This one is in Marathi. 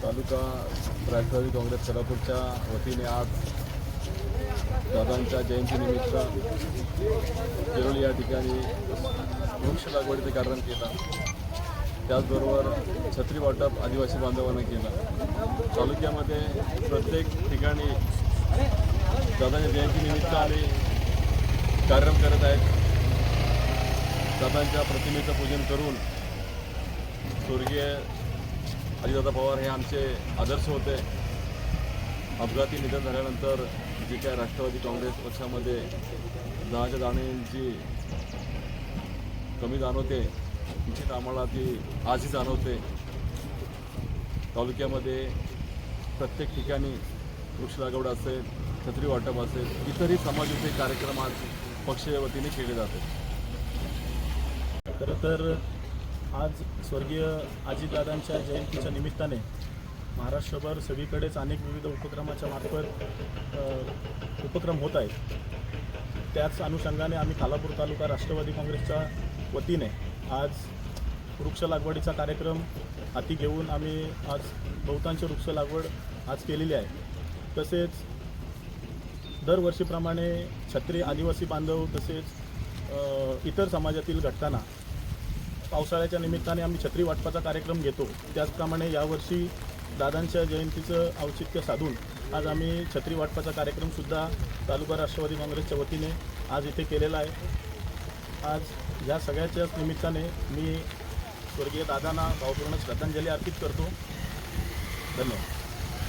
तालुका राष्ट्रवादी काँग्रेस सोलापूरच्या वतीने आज दादांच्या जयंतीनिमित्त जेरोली या ठिकाणी वृक्ष लागवडीचे कार्यक्रम केला। त्याचबरोबर छत्री वाटप आदिवासी बांधवांना केला। तालुक्यामध्ये प्रत्येक ठिकाणी दादांच्या जयंतीनिमित्त आम्ही कार्यक्रम करत आहेत। दादांच्या प्रतिमेचं पूजन करून स्वर्गीय अजितदादा पवार हे आमचे आदर्श होते। अपघाती निधन झाल्यानंतर जी काय राष्ट्रवादी काँग्रेस पक्षामध्ये दहाच्या दाण्यांची कमी जाणवते, निश्चित आम्हाला ती आजही जाणवते। तालुक्यामध्ये प्रत्येक ठिकाणी वृक्ष लागवड असेल, छत्री वाटप असेल, इतरही समाजोपयोगी कार्यक्रम आज पक्षीय वतीने केले जातात। खरं तर आज स्वर्गीय अजितदादांच्या जयंतीच्या निमित्ताने महाराष्ट्रभर सगळीकडेच अनेक विविध उपक्रमाच्या मार्फत उपक्रम होत आहेत। त्याच अनुषंगाने आम्ही खालापूर तालुका राष्ट्रवादी काँग्रेसच्या वतीने आज वृक्ष लागवडीचा कार्यक्रम हाती घेऊन आम्ही आज बहुतांश वृक्ष लागवड आज केलेली आहे। तसेच दरवर्षीप्रमाणे छत्री आदिवासी बांधव तसेच इतर समाजातील घटकांना पावसाळ्याच्या निमित्ताने आम्ही छत्री वाटपाचा कार्यक्रम घेतो। त्याचप्रमाणे यावर्षी दादांच्या जयंतीचं औचित्य साधून आज आम्ही छत्री वाटपाचा कार्यक्रमसुद्धा तालुका राष्ट्रवादी काँग्रेसच्या वतीने आज इथे केलेला आहे। आज या सगळ्याच्याच निमित्ताने मी स्वर्गीय दादांना भावपूर्ण श्रद्धांजली अर्पित करतो। धन्यवाद।